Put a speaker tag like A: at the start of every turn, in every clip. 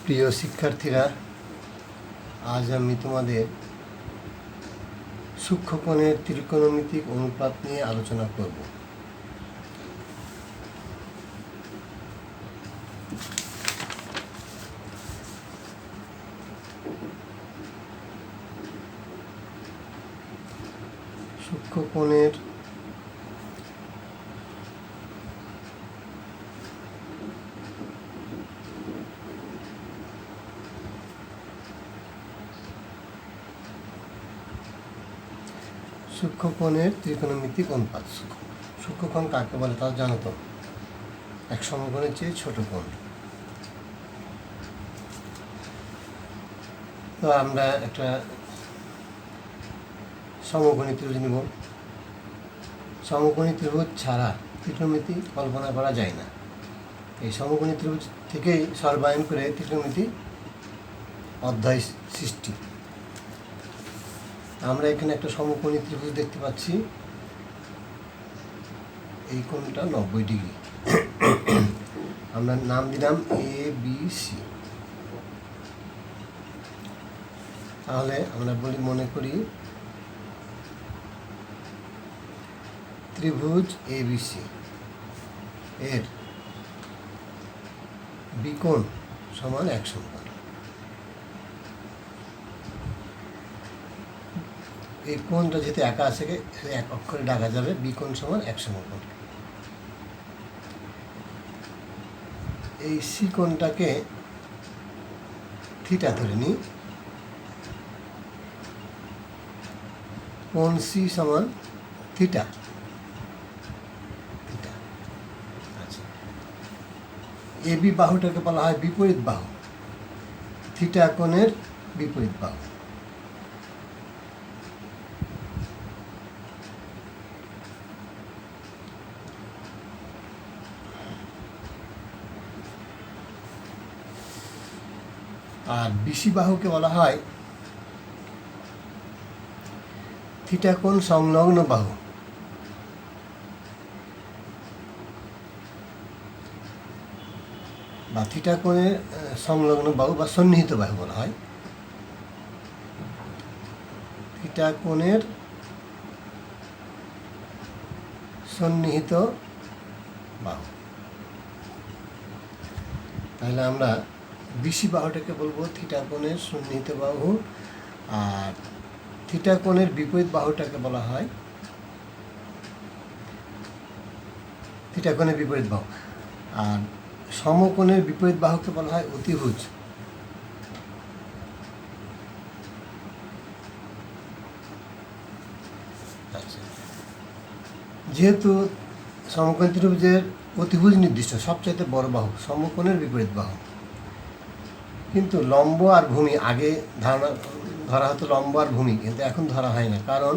A: প্রিয় শিক্ষার্থীরা, আজ আমি তোমাদের সূক্ষ্মকোণের ত্রিকোণমিতিক অনুপাত নিয়ে আলোচনা করব। সূক্ষ্মকোণের সূক্ষ্মকোণের ত্রিকোণমিতিক অনুপাত। সূক্ষ্মকোণ কাকে বলে তা জানো তো? এক সমকোণের চেয়ে ছোট কোণ। তো আমরা একটা সমকোণী ত্রিভুজ নিব। সমকোণী ত্রিভুজ ছাড়া ত্রিকোণমিতি কল্পনা করা যায় না। এই সমকোণী ত্রিভুজ থেকেই সর্বায়ন করে ত্রিকোণমিতি অধ্যায় সৃষ্টি। আমরা এখানে একটা সমকোণী ত্রিভুজ দেখতে পাচ্ছি। এই কোণটা 90 ডিগ্রি। আমরা নাম দিলাম ABC। তাহলে আমরা মনে করি ত্রিভুজ ABC এর বিকোণ সমান 1 সমকোণ। এই কোণটা যেহেতু একা আছে, এক অক্ষরে ডাকা যাবে বিকোণ সমান 1 সমকোণ। এই সি কোণটাকে থিটা ধরে নিই। কোণ সি সমান থিটা। আচ্ছা, এবি বাহুটাকে বলা হয় বিপরীত বাহু। থিটা কোণের বিপরীত বাহু। আর বিসি বাহুকে বলা হয় থিটা কোণ সংলগ্ন বাহু। বা থিটা কোণের সংলগ্ন বাহু বা সন্নিহিত বাহু বলা হয়। থিটা কোণের সন্নিহিত বাহু। তাহলে আমরা বিসি বাহুটাকে বলবো থিটা কোণের সন্নিহিত বাহু, আর থিটা কোণের বিপরীত বাহুটাকে বলা হয় থিটা কোণের বিপরীত বাহু। আর সমকোণের বিপরীত বাহুকে বলা হয় অতিভুজ। আচ্ছা, যেহেতু সমকোণ ত্রিভুজের অতিভুজ নির্দিষ্ট সবচাইতে বড় বাহু সমকোণের বিপরীত বাহু, কিন্তু লম্ব আর ভূমি আগে ধরা হতো লম্ব আর ভূমি, কিন্তু এখন ধরা হয় না, কারণ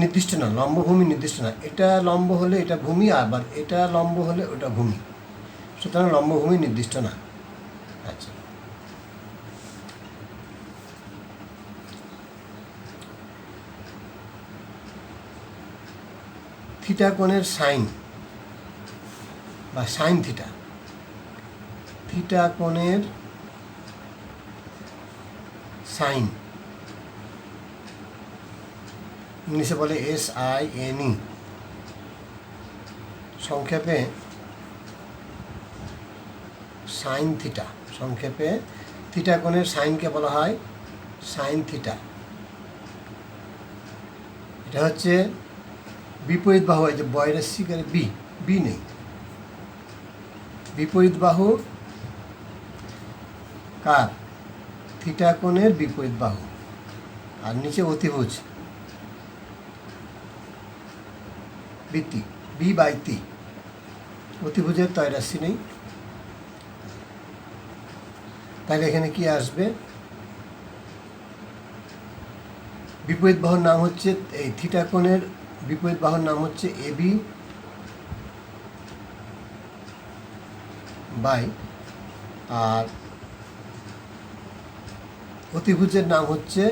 A: নির্দিষ্ট না। লম্ব ভূমি নির্দিষ্ট না। এটা লম্ব হলে এটা ভূমি, আবার এটা লম্ব হলে ওটা ভূমি। সুতরাং লম্ব ভূমি নির্দিষ্ট না। আচ্ছা, থিটা কোণের সাইন বা সাইন থিটা, থিটা কোণের সাইন ইংলিশে বলে SINE, সংক্ষেপে সাইন থিটা। সংক্ষেপে থিটা কোণের সাইনকে বলা হয় সাইন থিটা। এটা হচ্ছে বিপরীত বাহু। এই যে বয়ের শিকারে বি নেই, বিপরীত বাহু কার? থিটা কোণের বিপরীত বাহু। আর নিচে অতিভুজ বৃত্তি B/T। অতিভুজের তৈরাশি নেই, তাহলে এখানে কি আসবে? বিপরীত বাহুর নাম হচ্ছে, এই থিটা কোণের বিপরীত বাহুর নাম হচ্ছে AB বাই, আর অতিভুজের নাম হচ্ছে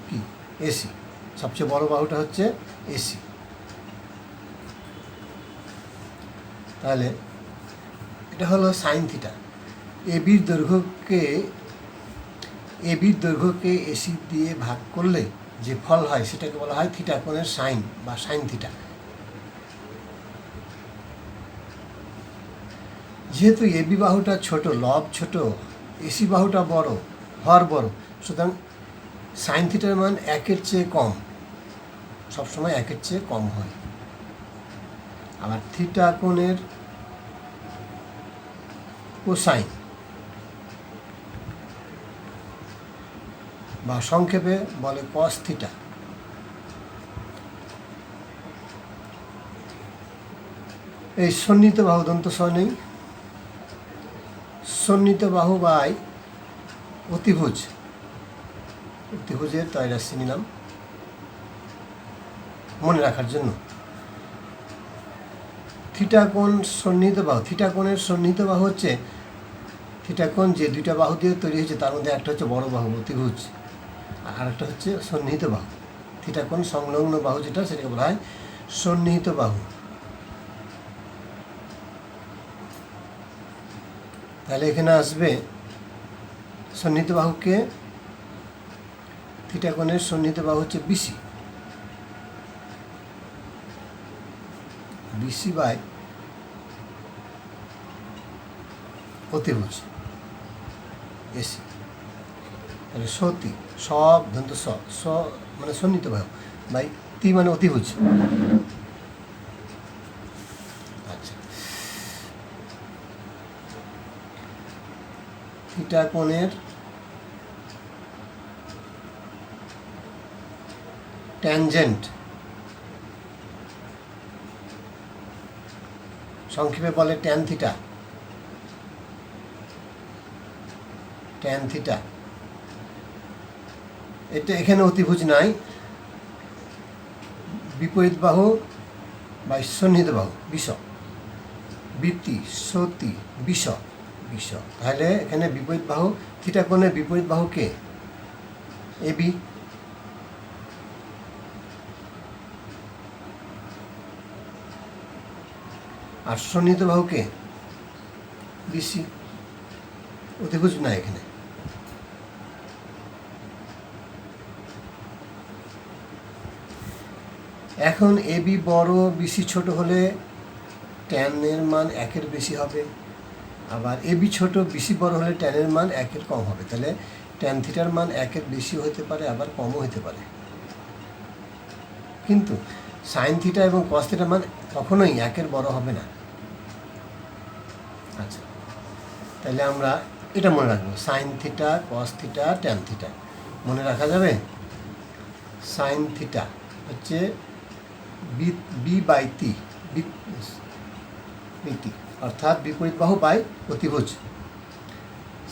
A: কি? AC। সবচেয়ে বড় বাহুটা হচ্ছে AC। তাহলে এটা হলো সাইন থিটা। এবির দৈর্ঘ্যকে এসি দিয়ে ভাগ করলে যে ফল হয় সেটাকে বলা হয় থিটা কোণের সাইন বা সাইন থিটা। যেহেতু এবি বাহুটা ছোট, লব ছোট, এসি বাহুটা বড়, হর বড়, সুতরাং সাইন থিটার মান 1-এর চেয়ে কম, সবসময় 1-এর চেয়ে কম হয়। আবার থিটা কোণের কোসাইন বা সংক্ষেপে বলে কস থিটা। এই সন্নিহিত বাহু দন্ত স নেই, সন্নিহিত বাহু বাই অতিভুজের তৈরাশি নিলাম মনে রাখার জন্য। থিটা কোণ সন্নিহিত বাহু, থিটা কোণের সন্নিহিত বাহু হচ্ছে থিটা কোণ যে দুইটা বাহু দিয়ে তৈরি হয়েছে তার মধ্যে একটা হচ্ছে বড় বাহু অতিভুজ, আর একটা হচ্ছে সন্নিহিত বাহু। থিটা কোণ সংলগ্ন বাহু যেটা সেটাকে বলা হয় সন্নিহিত বাহু। তাহলে এখানে আসবে সন্নিহিত বাহুকে, থিটা কোণের সন্নিহিত বাহু হচ্ছে বিসি, বিসি বাই অতিভুজ এসি। তাহলে সতি, সব দন্ত স মানে সন্নিহিত বাহু বাই তি মানে অতিভুজ। আচ্ছা, থিটা কোণের ট্যানজেন্ট, সংক্ষেপে বলে ট্যান থিটা। ট্যান থিটা এটা এখানে অতিভুজ নাই, বিপরীত বাহু বা সন্নিহিত বাহু বিষ, বৃত্তি সতি বিষ। তাহলে এখানে বিপরীত বাহু, থিটা কোণের বিপরীত বাহু কে? এবি। আর সন্নিহিত বাহু কে? বিসি। অতিভুজ না এখানে। এখন এবি বড় বিসি ছোট হলে ট্যানের মান 1-এর বেশি হবে, আবার এবি ছোট বিসি বড় হলে ট্যানের মান 1-এর কম হবে। তাহলে ট্যান থিটার মান 1-এর বেশি হতে পারে, আবার কমও হতে পারে। কিন্তু সাইন থিটা এবং কস থিটার মান কখনোই 1-এর বড় হবে না। আচ্ছা, তাহলে আমরা এটা মনে রাখবো, sign theta, cos theta, tan theta মনে রাখা যাবে। সাইন থিটা হচ্ছে বি বাই তি, অর্থাৎ বিপরীত বাহু বাই অতিভুজ।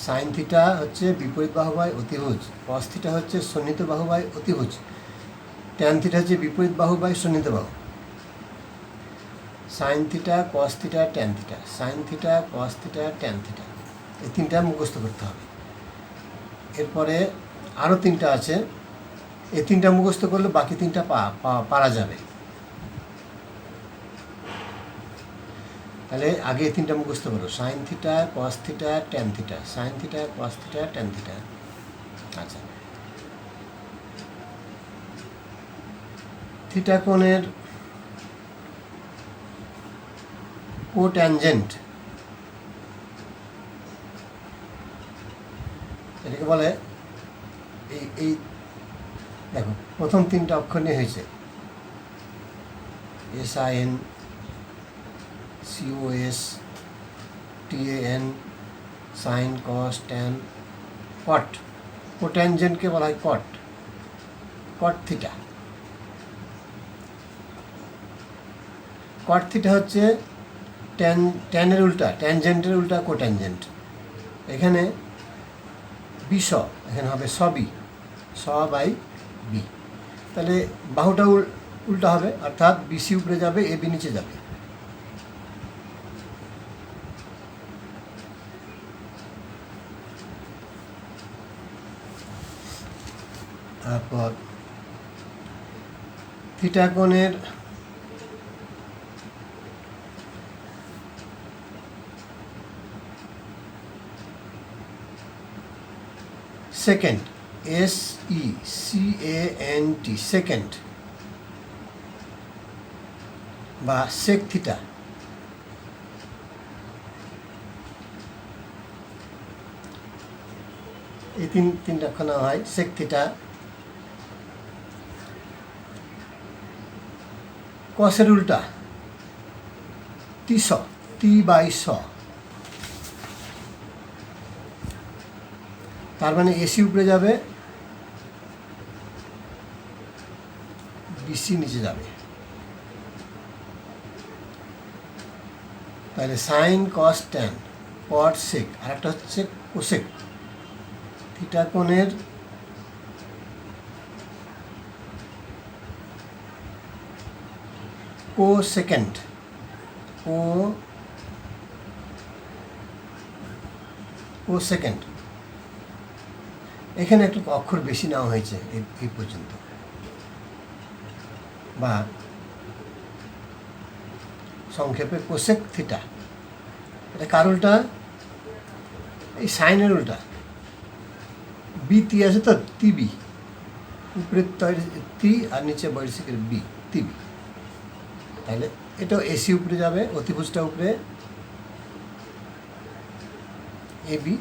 A: সাইন থিটা হচ্ছে বিপরীত বাহু বাই অতিভুজ, কস থিটা হচ্ছে সন্নিহিত বাহু বাই অতিভুজ, ট্যান থিটা হচ্ছে বিপরীত বাহু বাই সন্নিহিত বাহু। Sign theta, cos theta, tan theta, sine theta, cos theta, tan theta, এই তিনটা মুখস্থ করতে হবে। এরপরে আরও তিনটা আছে, এই তিনটা মুখস্থ করলে বাকি তিনটা পারা যাবে। তাহলে আগে এই তিনটা মুখস্থ করো, sign theta, cos theta, tan theta, sine theta, cos theta, tan theta. আচ্ছা, থিটা কোণের কোট্যানজেন্ট, এটাকে বলে এই দেখো প্রথম তিনটা অক্ষর নিয়ে হয়েছে, SIN, COS, TAN, sine cos tan cot. কোট্যানজেন্টকে বলা হয় কট থিটা। কট থিটা হচ্ছে ট্যানের উল্টা, ট্যানজেন্টের উল্টা কোট্যানজেন্ট। এখানে বিষ, এখানে হবে সবই, স বাই বি। তাহলে বাহুটা উল্টা হবে, অর্থাৎ বিসি উপরে যাবে, এবি নিচে যাবে। তারপর থিটা কোণের সেকেন্ড, SECANT, সেকেন্ড, বা সেক থিটা, এই তিনটা খানা হয়। সেক থিটা, কসের উল্টা T/S, তার মানে এসি উপরে যাবে, বিসি নিচে যাবে। তাহলে সাইন কস ট্যান কট সেক, আর একটা হচ্ছে কোসেক। থিটা কোণের কোসেকেন্ড, কোসেকেন্ড। এখানে একটু অক্ষর বেশি নেওয়া হয়েছে এই পর্যন্ত, বা সংক্ষেপে কোসেক থিটা। এটা কার উল্টা? এই সাইনের উল্টা। বিতি আছে তো, তিবি, উপরে তি আর নিচে বৈশিকের বি, তিবি। তাহলে এটাও এসি উপরে যাবে, অতিভুজটা উপরে, এবি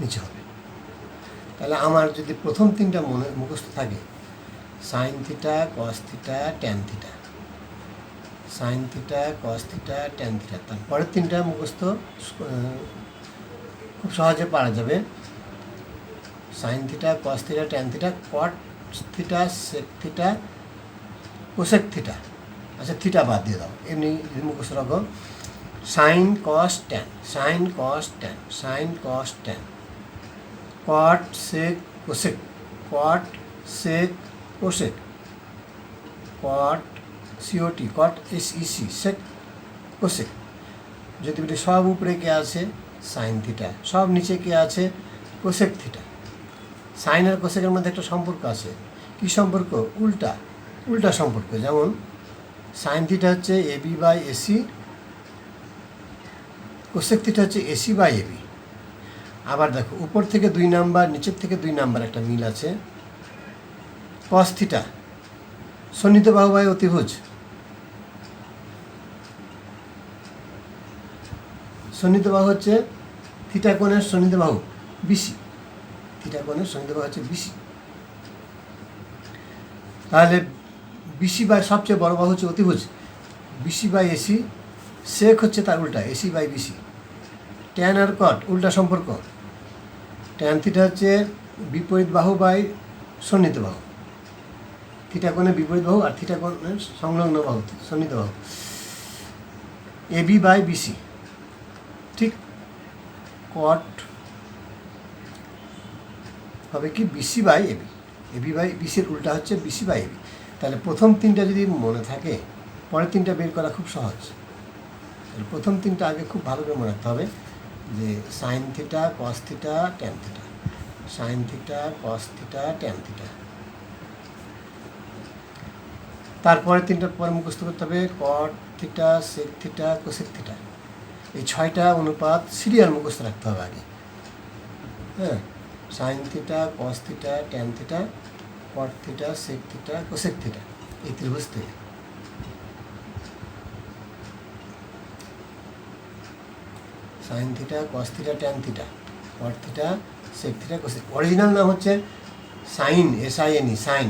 A: নিচে হবে। তাহলে আমার যদি প্রথম তিনটা মুখস্থ থাকে, sine theta, cos theta, tan theta, sine theta, cos theta, tan theta, তারপরের তিনটা মুখস্থ খুব সহজে পারা যাবে। Sine theta, cos theta, tan theta, cot theta, sec theta, cosec theta. আচ্ছা, থিটা বাদ দিয়ে দাও, এমনি মুখস্থ রাখো। Sine cos tan, sine cos tan, sine cos tan, cot sec cosec, cot sec cosec, cot COT, cot SEC, sec cosec. যদি বলি সব উপরে কে আছে? Sine theta. সব নিচে কে আছে? Cosec theta. সাইন আর কোসেকের মধ্যে একটা সম্পর্ক আছে। কি সম্পর্ক? উল্টা, উল্টা সম্পর্ক। যেমন সাইন থিটা হচ্ছে AB/AC, কোসেক থিটা হচ্ছে AC/AB। আবার দেখো, উপর থেকে 2 নাম্বার, নিচের থেকে 2 নাম্বার একটা মিল আছে। কস থিটা, সন্নিহিত বাহু বাই অতিভুজ, সন্নিহিত বাহু হচ্ছে থিটা কোণের সন্নিহিত বাহু BC, থিটা কোণের সন্নিহিত বাহু হচ্ছে BC। তাহলে BC বাই সবচেয়ে বড় বাহু হচ্ছে অতিভুজ, BC/AC, সেক হচ্ছে তার উল্টা, AC/BC। ট্যান আর কট উল্টা সম্পর্ক। ট্যান থিটা হচ্ছে বিপরীত বাহু বাই সন্নিহিত বাহু, থিটা কোণের বিপরীত বাহু আর থিটা কোণের সংলগ্ন বাহু, সন্নিহিত বাহু, AB/BC। ঠিক, কট হবে কি? BC/AB, AB/BCর উল্টা হচ্ছে BC/AB। তাহলে প্রথম তিনটা যদি মনে থাকে, পরের তিনটা বের করা খুব সহজ। তাহলে প্রথম তিনটা আগে খুব ভালো করে মনে রাখতে হবে, যে sine theta, cos theta, tan theta, sine theta, cos theta, tan theta. তারপরে তিনটা পরে মুখস্থ করতে হবে cot theta, sec theta, cosec theta. এই 6টা অনুপাত সিরিয়াল মুখস্থ রাখতে হবে আগে। হ্যাঁ, sine theta, cos theta, tan theta, cot theta, sec theta, cosec theta, এই ত্রিভুজ থেকে। Sine theta, cos theta, tan theta, cot theta, sec theta, cosec. Original নাম হচ্ছে সাইন, SINE, সাইন।